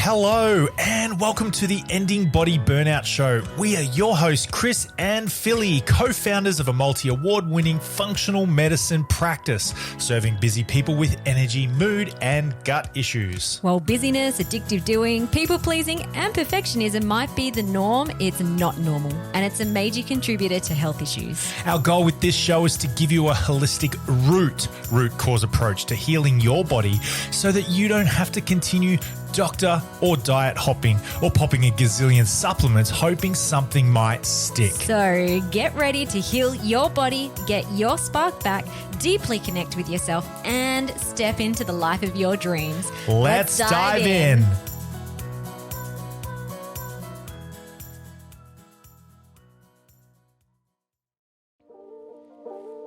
Hello and welcome to the Ending Body Burnout Show. We are your hosts, Chris and Philly, co-founders of a multi-award-winning functional medicine practice, serving busy people with energy, mood, and gut issues. While busyness, addictive doing, people-pleasing, and perfectionism might be the norm, it's not normal, and it's a major contributor to health issues. Our goal with this show is to give you a holistic root cause approach to healing your body so that you don't have to continue doctor or diet hopping or popping a gazillion supplements hoping something might stick. So get ready to heal your body, get your spark back, deeply connect with yourself, and step into the life of your dreams. Let's dive in.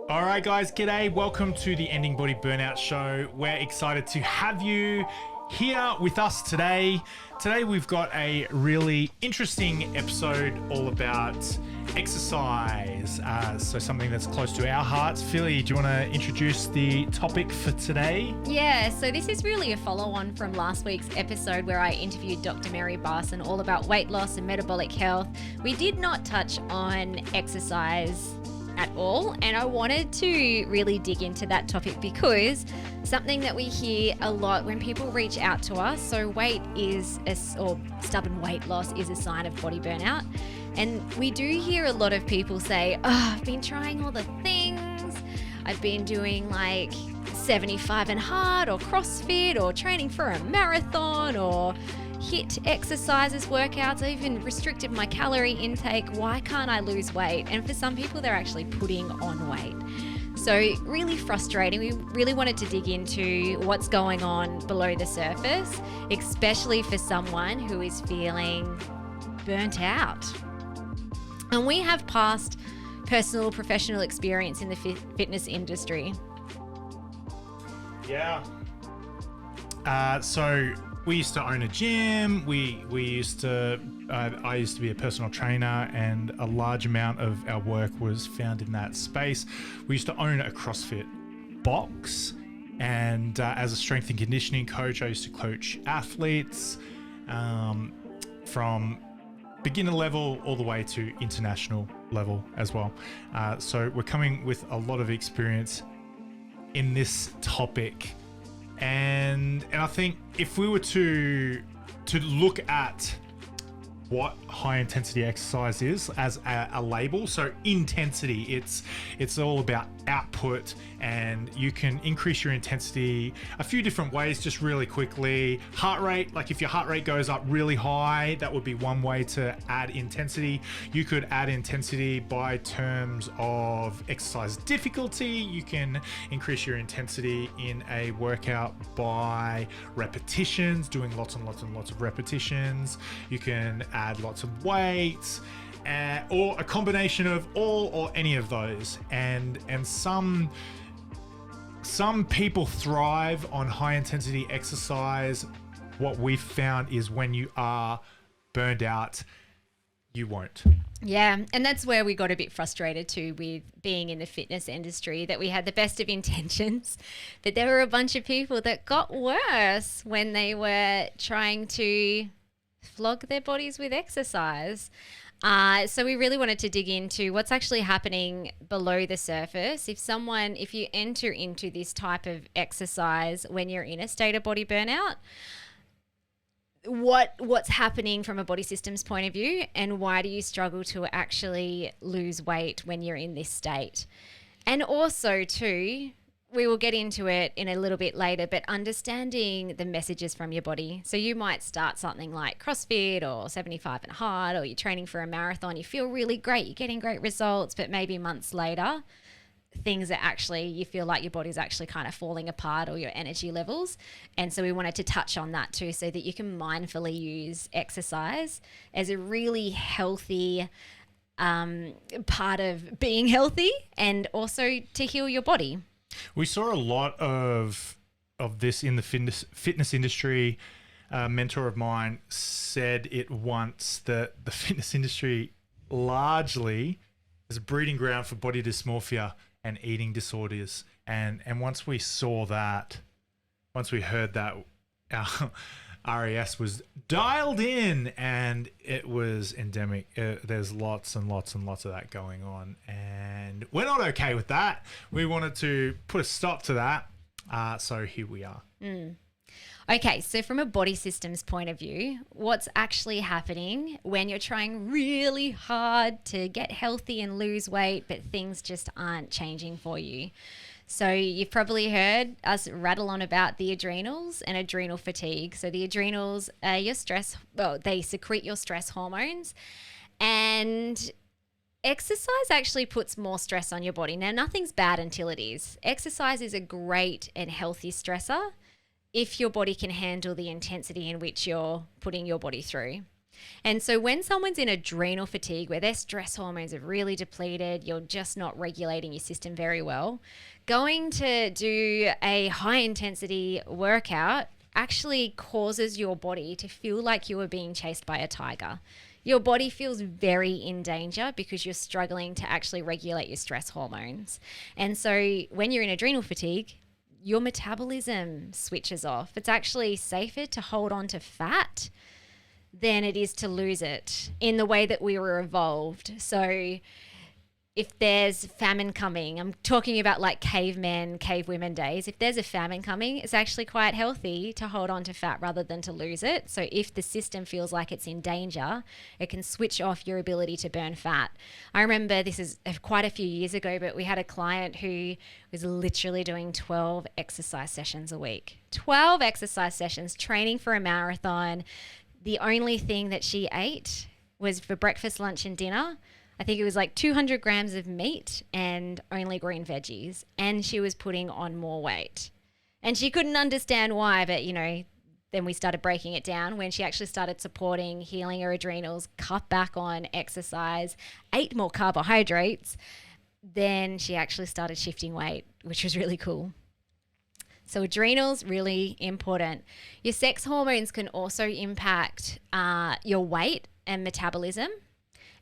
All right, guys, g'day. Welcome to the Ending Body Burnout Show. We're excited to have you here with us today. Today we've got a really interesting episode all about exercise. So something that's close to our hearts. Philly, do you want to introduce the topic for today? Yeah, so this is really a follow-on from last week's episode where I interviewed Dr. Mary Barson all about weight loss and metabolic health. We did not touch on exercise at all, and I wanted to really dig into that topic because something that we hear a lot when people reach out to us, so stubborn weight loss is a sign of body burnout, and we do hear a lot of people say, I've been trying all the things, I've been doing like 75 and hard or CrossFit or training for a marathon or HIIT exercises, workouts, I even restricted my calorie intake. Why can't I lose weight? And for some people, they're actually putting on weight. So really frustrating. We really wanted to dig into what's going on below the surface, especially for someone who is feeling burnt out. And we have past personal, professional experience in the fitness industry. Yeah. So we used to own a gym. I used to be a personal trainer, and a large amount of our work was found in that space. We used to own a CrossFit box, and as a strength and conditioning coach, I used to coach athletes from beginner level all the way to international level as well. So we're coming with a lot of experience in this topic. And I think if we were to look at what high intensity exercise is as a label, so intensity, it's all about output, and you can increase your intensity a few different ways. Just really quickly, heart rate, like if your heart rate goes up really high, that would be one way to add intensity. You could add intensity by terms of exercise difficulty. You can increase your intensity in a workout by repetitions, doing lots and lots and lots of repetitions. You can add lots of weights, or a combination of all or any of those. And some people thrive on high intensity exercise. What we've found is when you are burned out, you won't. Yeah, and that's where we got a bit frustrated too with being in the fitness industry, that we had the best of intentions, but there were a bunch of people that got worse when they were trying to flog their bodies with exercise. So we really wanted to dig into what's actually happening below the surface. If you enter into this type of exercise when you're in a state of body burnout, what's happening from a body systems point of view, and why do you struggle to actually lose weight when you're in this state? And also too, we will get into it in a little bit later, but understanding the messages from your body. So you might start something like CrossFit or 75 and hard, or you're training for a marathon. You feel really great. You're getting great results, but maybe months later, you feel like your body's actually kind of falling apart, or your energy levels. And so we wanted to touch on that too, so that you can mindfully use exercise as a really healthy part of being healthy, and also to heal your body. We saw a lot of this in the fitness industry. A mentor of mine said it once, that the fitness industry largely is a breeding ground for body dysmorphia and eating disorders. And once we saw that, once we heard that, RAS was dialed in, and it was endemic. There's lots and lots and lots of that going on, and we're not okay with that. We wanted to put a stop to that. So here we are. Okay, so from a body systems point of view, what's actually happening when you're trying really hard to get healthy and lose weight, but things just aren't changing for you? So you've probably heard us rattle on about the adrenals and adrenal fatigue. So the adrenals are your stress, well, they secrete your stress hormones, and exercise actually puts more stress on your body. Now, nothing's bad until it is. Exercise is a great and healthy stressor if your body can handle the intensity in which you're putting your body through. And so when someone's in adrenal fatigue, where their stress hormones are really depleted, you're just not regulating your system very well, going to do a high intensity workout actually causes your body to feel like you are being chased by a tiger. Your body feels very in danger because you're struggling to actually regulate your stress hormones. And so when you're in adrenal fatigue, your metabolism switches off. It's actually safer to hold on to fat than it is to lose it in the way that we were evolved. So if there's famine coming, I'm talking about like cavemen, cavewomen days. If there's a famine coming, it's actually quite healthy to hold on to fat rather than to lose it. So if the system feels like it's in danger, it can switch off your ability to burn fat. I remember this is quite a few years ago, but we had a client who was literally doing 12 exercise sessions a week. 12 exercise sessions, training for a marathon. The only thing that she ate was for breakfast, lunch, and dinner, I think it was like 200 grams of meat and only green veggies. And she was putting on more weight. And she couldn't understand why, but, you know, then we started breaking it down when she actually started supporting, healing her adrenals, cut back on exercise, ate more carbohydrates. Then she actually started shifting weight, which was really cool. So adrenals, really important. Your sex hormones can also impact your weight and metabolism.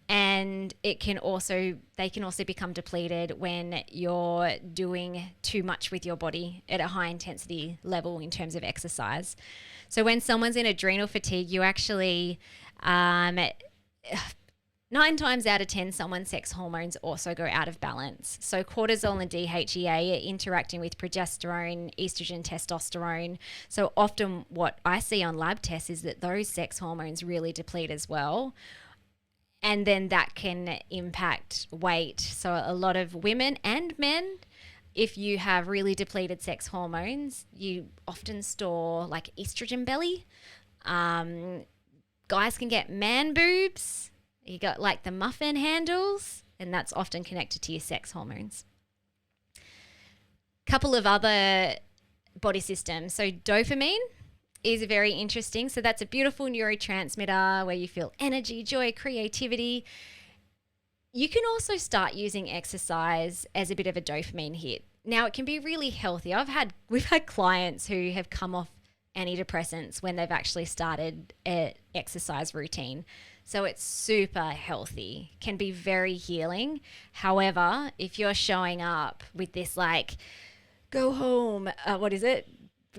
And they can also become depleted when you're doing too much with your body at a high intensity level in terms of exercise. So when someone's in adrenal fatigue, you actually, 9 times out of 10, someone's sex hormones also go out of balance. So cortisol and DHEA are interacting with progesterone, estrogen, testosterone. So often what I see on lab tests is that those sex hormones really deplete as well. And then that can impact weight. So a lot of women and men, if you have really depleted sex hormones, you often store like estrogen belly. Guys can get man boobs. You got like the muffin handles, and that's often connected to your sex hormones. Couple of other body systems. So dopamine is very interesting. So that's a beautiful neurotransmitter where you feel energy, joy, creativity. You can also start using exercise as a bit of a dopamine hit. Now it can be really healthy. We've had clients who have come off antidepressants when they've actually started an exercise routine. So it's super healthy, can be very healing. However, if you're showing up with this like, go home,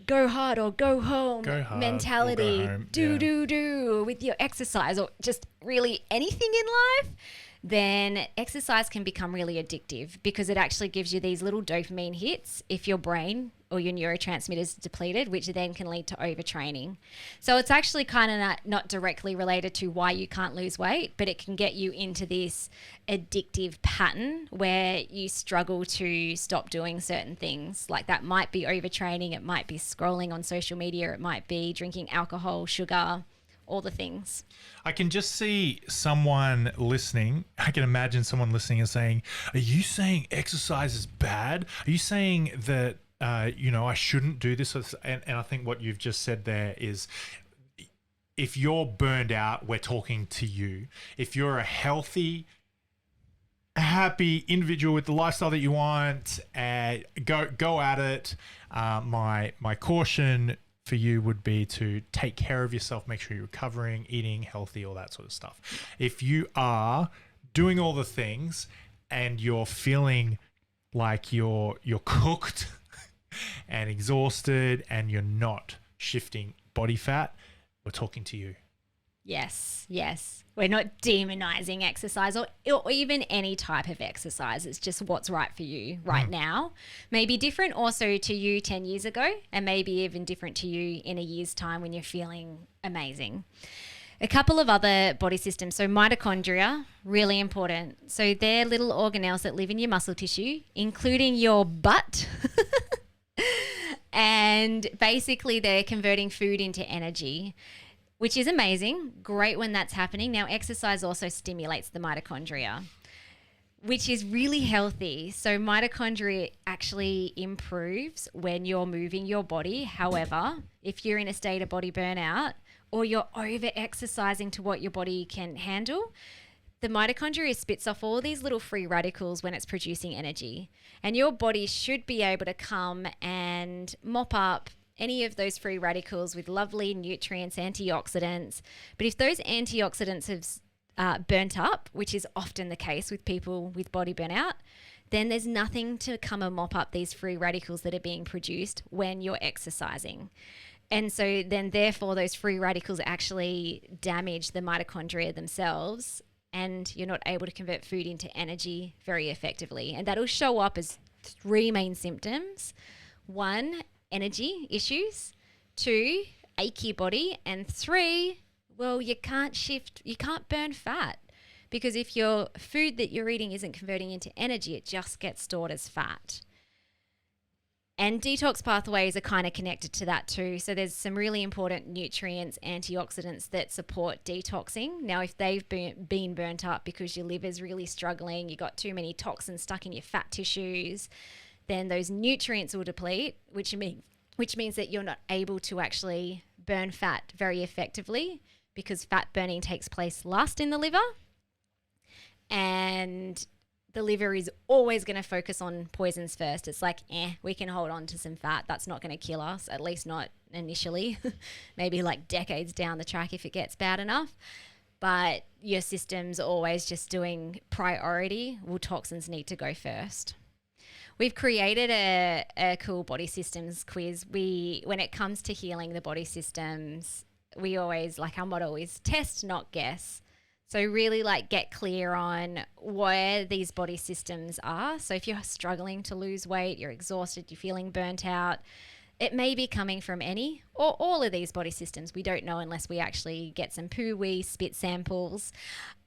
go hard or go home mentality, go home. do with your exercise, or just really anything in life, then exercise can become really addictive because it actually gives you these little dopamine hits if your brain or your neurotransmitters is depleted, which then can lead to overtraining. So it's actually kind of not directly related to why you can't lose weight, but it can get you into this addictive pattern where you struggle to stop doing certain things. Like that might be overtraining, it might be scrolling on social media, it might be drinking alcohol, sugar, all the things. I can just see someone listening. I can imagine someone listening and saying, are you saying exercise is bad? Are you saying that, I shouldn't do this? And I think what you've just said there is, if you're burned out, we're talking to you. If you're a healthy, happy individual with the lifestyle that you want, go at it. My caution for you would be to take care of yourself, make sure you're recovering, eating healthy, all that sort of stuff. If you are doing all the things and you're feeling like you're cooked and exhausted and you're not shifting body fat, we're talking to you. Yes, yes. We're not demonizing exercise or even any type of exercise. It's just what's right for you right now. Maybe different also to you 10 years ago, and maybe even different to you in a year's time when you're feeling amazing. A couple of other body systems. So mitochondria, really important. So they're little organelles that live in your muscle tissue, including your butt. And basically they're converting food into energy, which is amazing. Great when that's happening. Now, exercise also stimulates the mitochondria, which is really healthy. So mitochondria actually improves when you're moving your body. However, if you're in a state of body burnout or you're over exercising to what your body can handle, the mitochondria spits off all these little free radicals when it's producing energy. And your body should be able to come and mop up any of those free radicals with lovely nutrients, antioxidants. But if those antioxidants have burnt up, which is often the case with people with body burnout, then there's nothing to come and mop up these free radicals that are being produced when you're exercising. And so then therefore those free radicals actually damage the mitochondria themselves, and you're not able to convert food into energy very effectively. And that'll show up as 3 main symptoms. 1, energy issues. 2, achy body. And 3, well, you can't burn fat, because if your food that you're eating isn't converting into energy, it just gets stored as fat. And detox pathways are kind of connected to that too. So there's some really important nutrients, antioxidants that support detoxing. Now, if they've been burnt up because your liver's really struggling, you got too many toxins stuck in your fat tissues, then those nutrients will deplete, which means that you're not able to actually burn fat very effectively, because fat burning takes place last in the liver. And the liver is always going to focus on poisons first. It's like, we can hold on to some fat. That's not going to kill us, at least not initially. Maybe like decades down the track if it gets bad enough. But your system's always just doing priority. Well, toxins need to go first. We've created a cool body systems quiz. When it comes to healing the body systems, we always, like, our motto is test, not guess. So really get clear on where these body systems are. So if you're struggling to lose weight, you're exhausted, you're feeling burnt out, it may be coming from any or all of these body systems. We don't know unless we actually get some poo, wee, spit samples.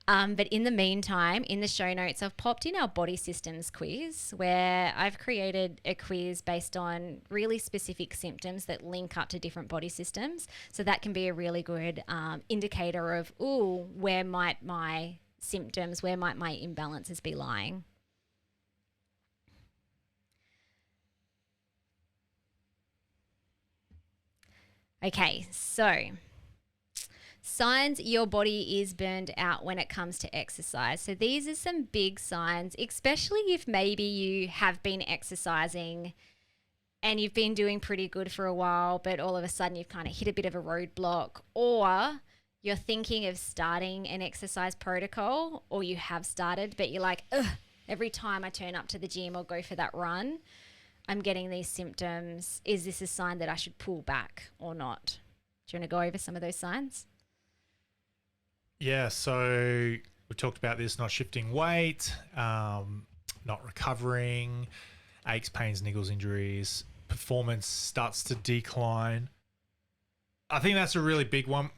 But in the meantime, in the show notes, I've popped in our body systems quiz, where I've created a quiz based on really specific symptoms that link up to different body systems. So that can be a really good indicator of, where might my symptoms, where might my imbalances be lying? Okay, so signs your body is burned out when it comes to exercise. So these are some big signs, especially if maybe you have been exercising and you've been doing pretty good for a while, but all of a sudden you've kind of hit a bit of a roadblock, or you're thinking of starting an exercise protocol, or you have started, but you're like, every time I turn up to the gym or go for that run, I'm getting these symptoms. Is this a sign that I should pull back or not? Do you want to go over some of those signs? Yeah, so we talked about this: not shifting weight, not recovering, aches, pains, niggles, injuries, performance starts to decline. I think that's a really big one.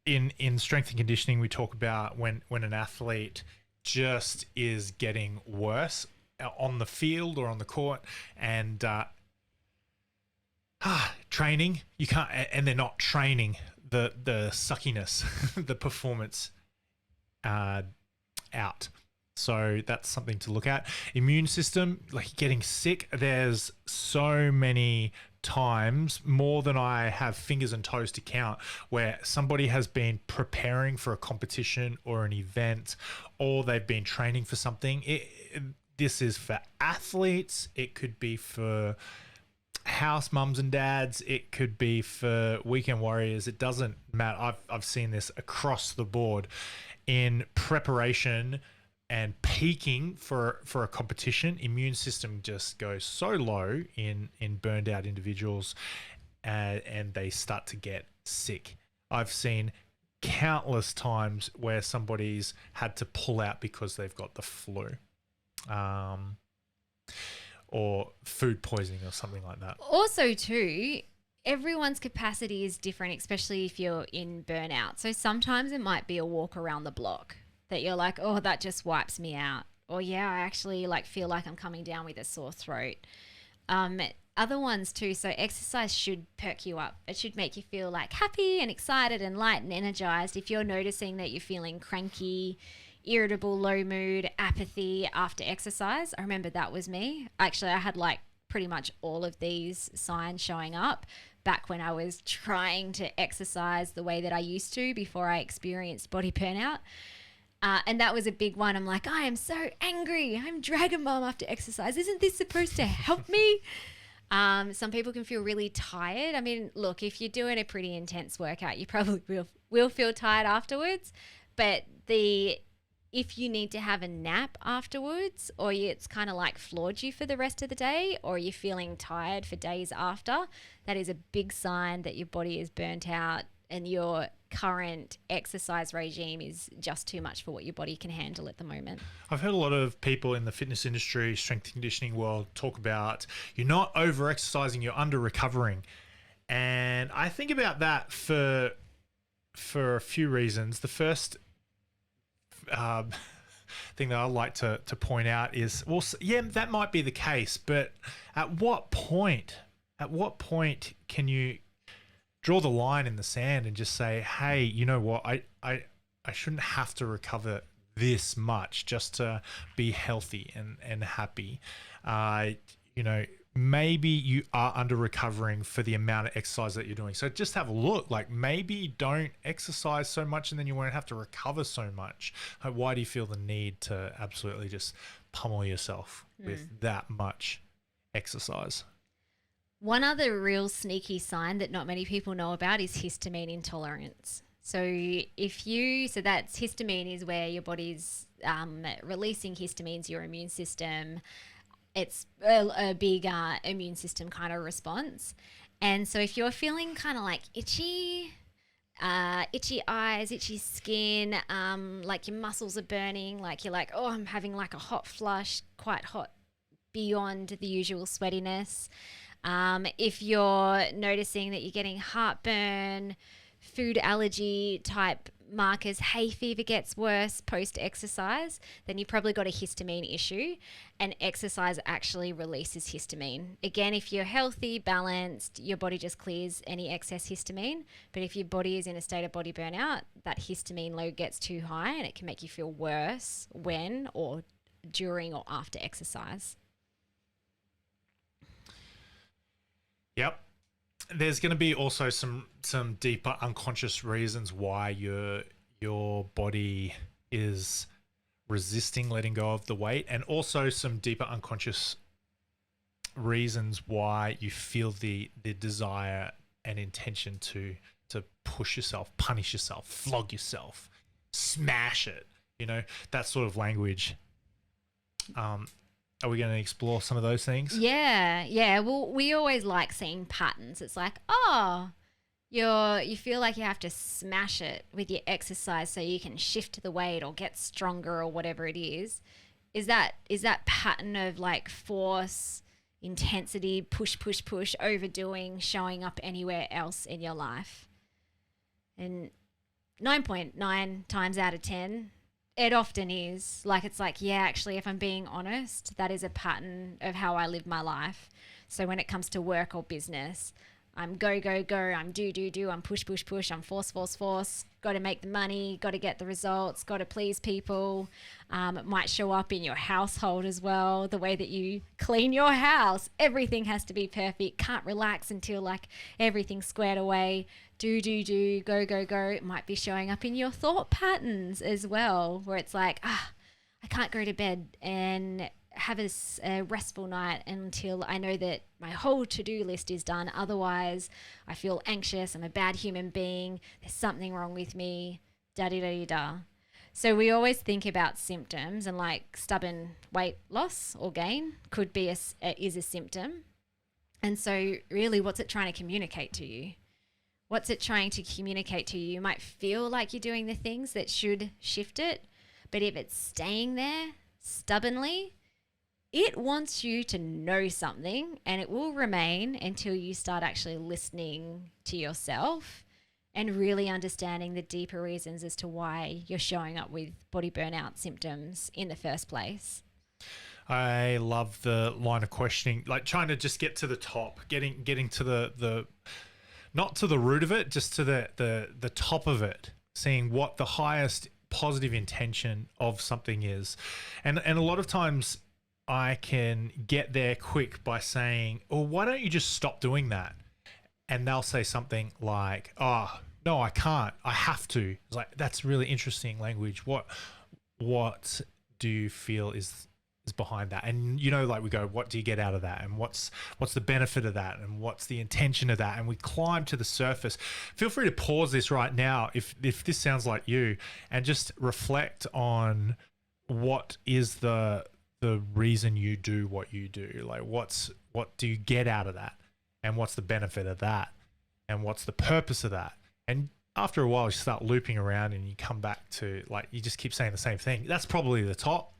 In strength and conditioning, we talk about when an athlete just is getting worse on the field or on the court, and training, you can't, and they're not training the suckiness, the performance out. So that's something to look at. Immune system, like getting sick. There's so many times, more than I have fingers and toes to count, where somebody has been preparing for a competition or an event, or they've been training for something. This is for athletes. It could be for house mums and dads. It could be for weekend warriors. It doesn't matter. I've seen this across the board in preparation and peaking for a competition. Immune system just goes so low in burned out individuals, and they start to get sick. I've seen countless times where somebody's had to pull out because they've got the flu, or food poisoning or something like that. Also, too, everyone's capacity is different, especially if you're in burnout. So sometimes it might be a walk around the block that you're like, oh, that just wipes me out. Or yeah, I actually like feel like I'm coming down with a sore throat. Other ones too. So exercise should perk you up. It should make you feel like happy and excited and light and energized. If you're noticing that you're feeling cranky, irritable, low mood, apathy after exercise, I remember that was me. Actually, I had like pretty much all of these signs showing up back when I was trying to exercise the way that I used to before I experienced body burnout. And that was a big one. I'm like, I am so angry. I'm dragon mom after exercise. Isn't this supposed to help me? Some people can feel really tired. I mean, look, if you're doing a pretty intense workout, you probably will feel tired afterwards. But if you need to have a nap afterwards, or it's kind of like floored you for the rest of the day, or you're feeling tired for days after, that is a big sign that your body is burnt out and your current exercise regime is just too much for what your body can handle at the moment. I've heard a lot of people in the fitness industry, strength conditioning world, talk about you're not over exercising, you're under recovering. And I think about that for a few reasons. The first thing that I like to point out is, well, yeah, that might be the case, but at what point can you draw the line in the sand and just say, hey, you know what, I shouldn't have to recover this much just to be healthy and happy. You know, maybe you are under recovering for the amount of exercise that you're doing. So just have a look, like maybe don't exercise so much and then you won't have to recover so much. Like, why do you feel the need to absolutely just pummel yourself with that much exercise? One other real sneaky sign that not many people know about is histamine intolerance. So that's histamine is where your body's releasing histamines, your immune system. It's a big immune system kind of response. And so if you're feeling kind of like itchy eyes, itchy skin, like your muscles are burning, like you're like, oh, I'm having like a hot flush, quite hot beyond the usual sweatiness. If you're noticing that you're getting heartburn, food allergy type markers, hay fever gets worse post-exercise, then you've probably got a histamine issue, and exercise actually releases histamine. Again, if you're healthy, balanced, your body just clears any excess histamine. But if your body is in a state of body burnout, that histamine load gets too high and it can make you feel worse when or during or after exercise. Yep. There's going to be also some deeper unconscious reasons why your body is resisting letting go of the weight, and also some deeper unconscious reasons why you feel the desire and intention to push yourself, punish yourself, flog yourself, smash it, you know, that sort of language. Are we going to explore some of those things? Yeah. Well, we always like seeing patterns. It's like, oh, you feel like you have to smash it with your exercise so you can shift the weight or get stronger or whatever it is. Is that pattern of like force, intensity, push, overdoing, showing up anywhere else in your life? And 9.9 times out of 10, it often is. Like, it's like, yeah, actually, if I'm being honest, that is a pattern of how I live my life. So when it comes to work or business, I'm go, I'm do, I'm push, I'm force, got to make the money, got to get the results, got to please people. It might show up in your household as well, the way that you clean your house. Everything has to be perfect. Can't relax until like everything's squared away. Do, go. It might be showing up in your thought patterns as well, where it's like, I can't go to bed and have a restful night until I know that my whole to-do list is done. Otherwise, I feel anxious. I'm a bad human being. There's something wrong with me. Da-da-da-da-da. So we always think about symptoms, and like stubborn weight loss or gain could be is a symptom. And so really, what's it trying to communicate to you? What's it trying to communicate to you? You might feel like you're doing the things that should shift it, but if it's staying there stubbornly, it wants you to know something, and it will remain until you start actually listening to yourself and really understanding the deeper reasons as to why you're showing up with body burnout symptoms in the first place. I love the line of questioning, like trying to just get to the top, getting to the not to the root of it, just to the top of it, seeing what the highest positive intention of something is. And a lot of times I can get there quick by saying, "Oh, why don't you just stop doing that?" And they'll say something like, "Oh, no, I can't. I have to." It's like, that's really interesting language. What do you feel is behind that? And like we go, what do you get out of that? And what's the benefit of that? And what's the intention of that? And we climb to the surface. Feel free to pause this right now if this sounds like you, and just reflect on what is the reason you do what you do. Like, what do you get out of that? And what's the benefit of that? And what's the purpose of that? And after a while, you start looping around and you come back to, like, you just keep saying the same thing. That's probably the top.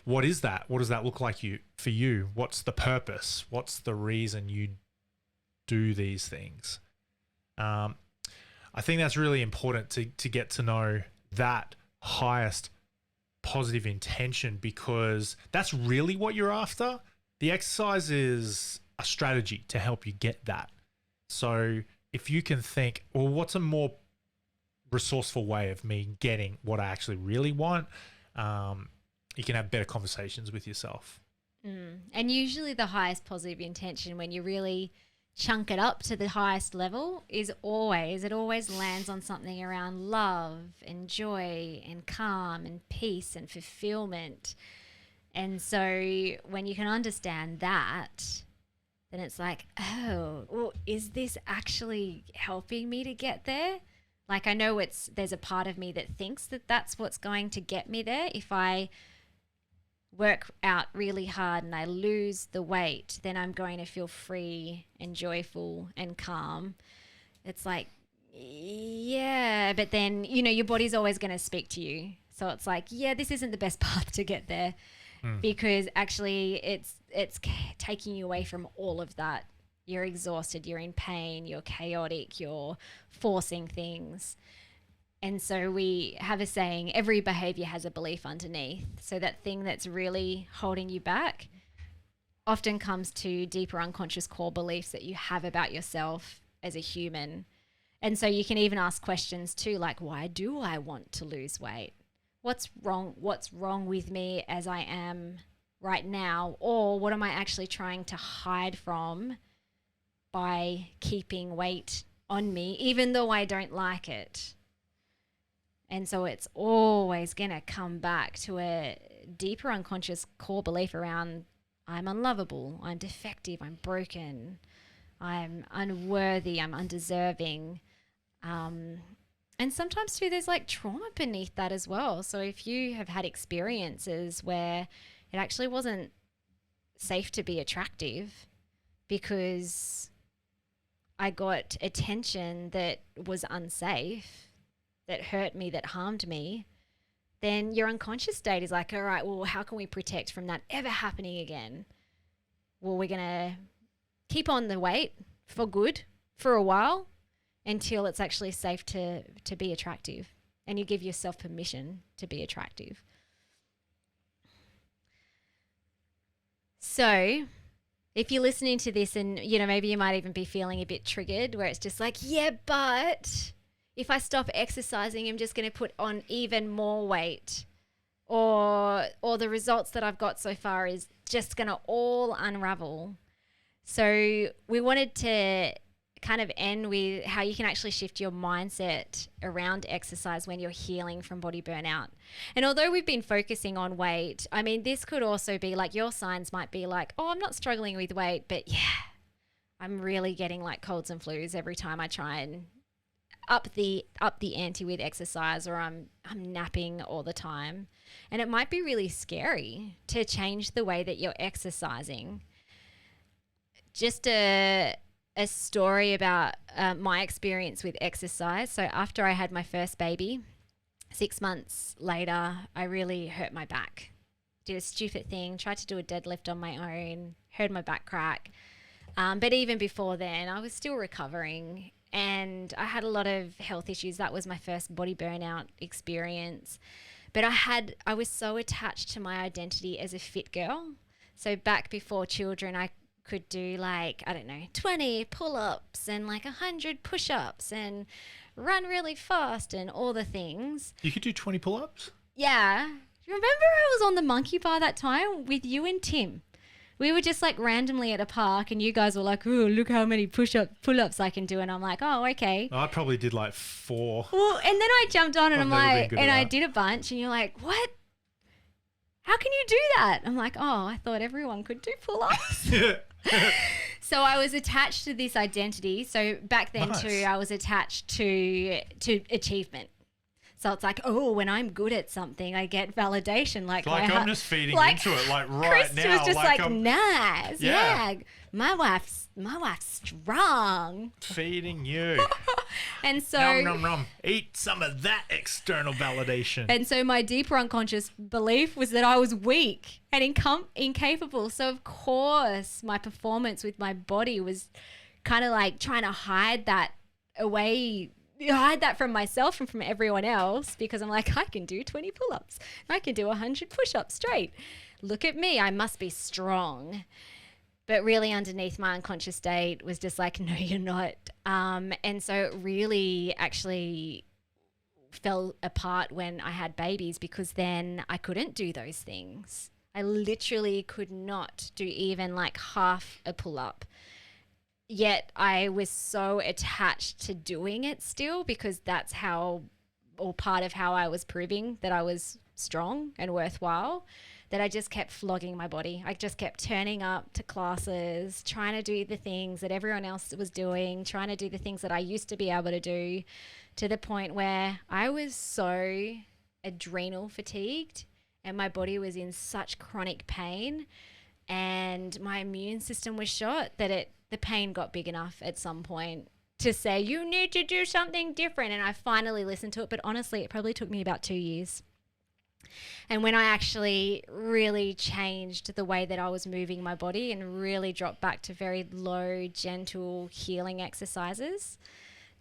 What is that? What does that look like for you? What's the purpose? What's the reason you do these things? I think that's really important to get to know that highest positive intention, because that's really what you're after. The exercise is a strategy to help you get that. So if you can think, well, what's a more resourceful way of me getting what I actually really want? You can have better conversations with yourself. And usually the highest positive intention, when you really chunk it up to the highest level, it always lands on something around love and joy and calm and peace and fulfillment. And so when you can understand that, then it's like, oh, well, is this actually helping me to get there? Like, I know there's a part of me that thinks that that's what's going to get me there. If I work out really hard and I lose the weight, then I'm going to feel free and joyful and calm. It's like, yeah, but then, your body's always going to speak to you. So it's like, yeah, this isn't the best path to get there, because actually it's taking you away from all of that. You're exhausted, you're in pain, you're chaotic, you're forcing things. And so we have a saying, every behavior has a belief underneath. So that thing that's really holding you back often comes to deeper unconscious core beliefs that you have about yourself as a human. And so you can even ask questions too, like, why do I want to lose weight? What's wrong? What's wrong with me as I am right now? Or what am I actually trying to hide from by keeping weight on me, even though I don't like it? And so it's always going to come back to a deeper unconscious core belief around, I'm unlovable, I'm defective, I'm broken, I'm unworthy, I'm undeserving. And sometimes too, there's like trauma beneath that as well. So if you have had experiences where it actually wasn't safe to be attractive because I got attention that was unsafe, that hurt me, that harmed me, then your unconscious state is like, all right, well, how can we protect from that ever happening again? Well, we're going to keep on the weight for good for a while until it's actually safe to be attractive, and you give yourself permission to be attractive. So if you're listening to this and, maybe you might even be feeling a bit triggered where it's just like, yeah, but if I stop exercising, I'm just going to put on even more weight, or the results that I've got so far is just going to all unravel. So we wanted to kind of end with how you can actually shift your mindset around exercise when you're healing from body burnout. And although we've been focusing on weight, I mean, this could also be like, your signs might be like, oh, I'm not struggling with weight, but yeah, I'm really getting like colds and flus every time I try and up the ante with exercise, or I'm napping all the time. And it might be really scary to change the way that you're exercising. Just a a story about my experience with exercise. So after I had my first baby, 6 months later, I really hurt my back. Did a stupid thing, tried to do a deadlift on my own, heard my back crack. But even before then, I was still recovering, and I had a lot of health issues. That was my first body burnout experience. But I was so attached to my identity as a fit girl. So back before children, I could do 20 pull-ups and 100 push-ups and run really fast and all the things. You could do 20 pull-ups? Yeah. Remember I was on the monkey bar that time with you and Tim? We were just randomly at a park, and you guys were like, "Oh, look how many pull-ups I can do." And I'm like, "Oh, okay." I probably did 4. Well, and then I jumped on and I that. did a bunch, and you're like, "What? How can you do that?" I'm like, "Oh, I thought everyone could do pull-ups." So I was attached to this identity. So back then too, I was attached to achievement. So it's when I'm good at something, I get validation. I'm just feeding into it, right Chris now. Was just nice. Yeah. My wife's strong. Feeding you. And so nom, nom, nom. Eat some of that external validation. And so my deeper unconscious belief was that I was weak and incapable. So of course my performance with my body was kind of trying to hide that away. Hide that from myself and from everyone else, because I'm I can do 20 pull-ups. I can do 100 push-ups straight. Look at me. I must be strong. But really underneath my unconscious state was just no, you're not. And so it really actually fell apart when I had babies, because then I couldn't do those things. I literally could not do even half a pull-up. Yet I was so attached to doing it still, because that's part of how I was proving that I was strong and worthwhile, that I just kept flogging my body. I just kept turning up to classes, trying to do the things that everyone else was doing, trying to do the things that I used to be able to do, to the point where I was so adrenal fatigued and my body was in such chronic pain, and my immune system was shot, that the pain got big enough at some point to say, you need to do something different. And I finally listened to it. But honestly, it probably took me about 2 years. And when I actually really changed the way that I was moving my body and really dropped back to very low, gentle healing exercises,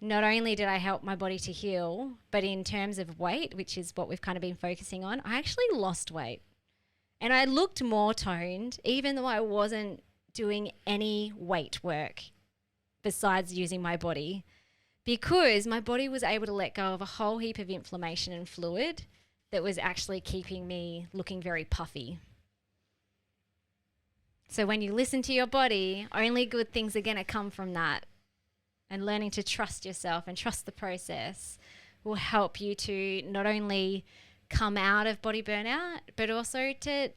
not only did I help my body to heal, but in terms of weight, which is what we've kind of been focusing on, I actually lost weight. And I looked more toned, even though I wasn't doing any weight work besides using my body, because my body was able to let go of a whole heap of inflammation and fluid that was actually keeping me looking very puffy. So when you listen to your body, only good things are going to come from that. And learning to trust yourself and trust the process will help you to not only come out of body burnout, but also to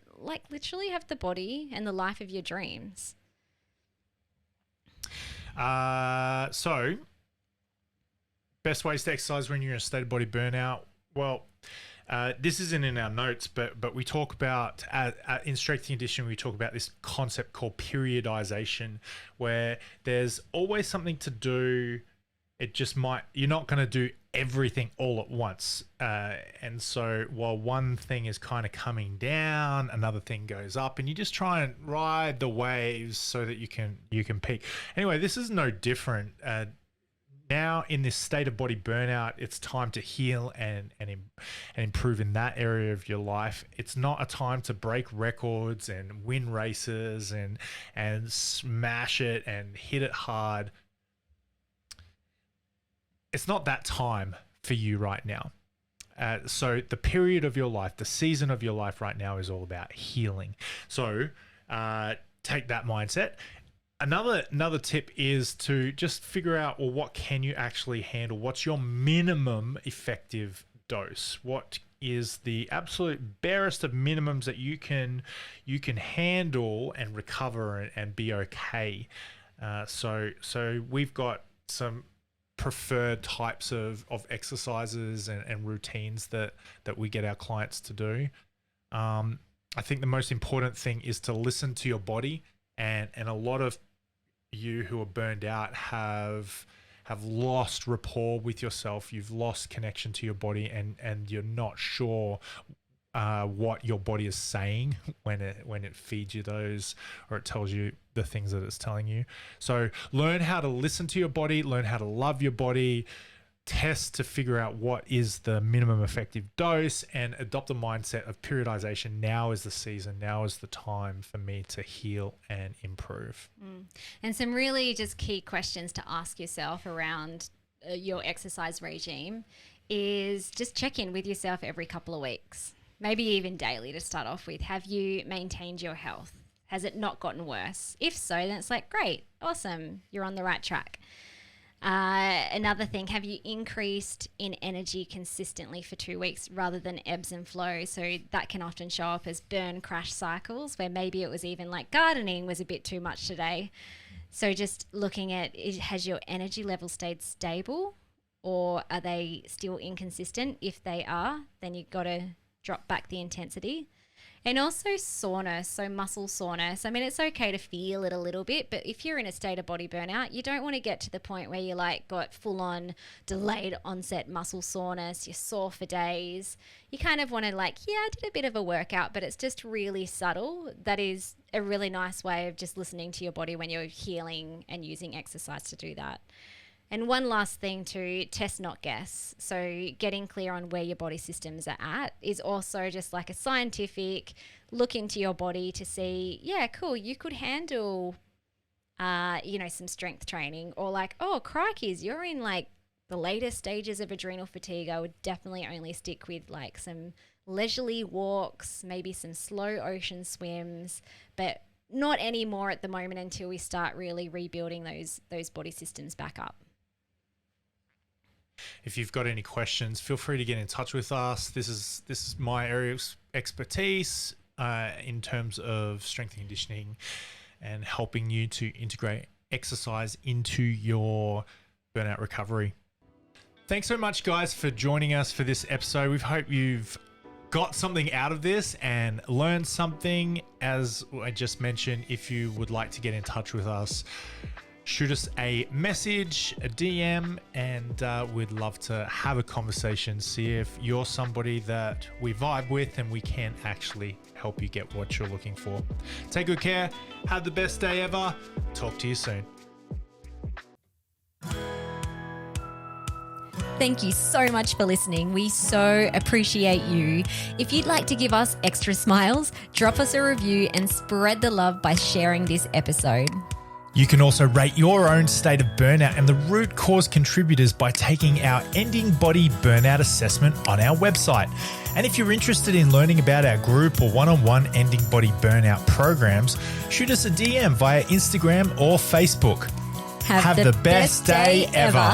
literally have the body and the life of your dreams. So best ways to exercise when you're in a state of body burnout. Well, this isn't in our notes, but we talk about in strength and conditioning, we talk about this concept called periodization, where there's always something to do. You're not going to do everything all at once. And so while one thing is kind of coming down, another thing goes up, and you just try and ride the waves so that you can peak. Anyway, this is no different. Now in this state of body burnout, it's time to heal and improve in that area of your life. It's not a time to break records and win races and smash it and hit it hard. It's not that time for you right now. So the period of your life, the season of your life right now is all about healing. So take that mindset. Another tip is to just figure out, well, what can you actually handle? What's your minimum effective dose? What is the absolute barest of minimums that you can handle and recover and be okay? So we've got some preferred types of exercises and routines that we get our clients to do. I think the most important thing is to listen to your body, and a lot of you who are burned out have lost rapport with yourself. You've lost connection to your body, and you're not sure what your body is saying when it feeds you those, or it tells you the things that it's telling you. So learn how to listen to your body, learn how to love your body, test to figure out what is the minimum effective dose, and adopt a mindset of periodization. Now is the season, now is the time for me to heal and improve. And some really just key questions to ask yourself around your exercise regime is just check in with yourself every couple of weeks, maybe even daily to start off with. Have you maintained your health? Has it not gotten worse? If so, then it's like, great, awesome, you're on the right track. Another thing, have you increased in energy consistently for 2 weeks rather than ebbs and flows? So that can often show up as burn crash cycles, where maybe it was even like gardening was a bit too much today. So just looking at, has your energy level stayed stable, or are they still inconsistent? If they are, then you've got to drop back the intensity. And also soreness, so muscle soreness. I mean, it's okay to feel it a little bit, but if you're in a state of body burnout, you don't want to get to the point where you like got full on delayed onset muscle soreness, you're sore for days. You kind of want to like, yeah, I did a bit of a workout, but it's just really subtle. That is a really nice way of just listening to your body when you're healing and using exercise to do that. And one last thing to test, not guess. So getting clear on where your body systems are at is also just like a scientific look into your body to see, yeah, cool, you could handle, some strength training, or like, oh, crikeys, you're in like the later stages of adrenal fatigue. I would definitely only stick with like some leisurely walks, maybe some slow ocean swims, but not anymore at the moment until we start really rebuilding those body systems back up. If you've got any questions, feel free to get in touch with us. This is my area of expertise in terms of strength and conditioning and helping you to integrate exercise into your burnout recovery. Thanks so much, guys, for joining us for this episode. We hope you've got something out of this and learned something. As I just mentioned, if you would like to get in touch with us, shoot us a message, a DM, and we'd love to have a conversation, see if you're somebody that we vibe with and we can actually help you get what you're looking for. Take good care. Have the best day ever. Talk to you soon. Thank you so much for listening. We so appreciate you. If you'd like to give us extra smiles, drop us a review and spread the love by sharing this episode. You can also rate your own state of burnout and the root cause contributors by taking our Ending Body Burnout Assessment on our website. And if you're interested in learning about our group or one-on-one Ending Body Burnout programs, shoot us a DM via Instagram or Facebook. Have the best day ever.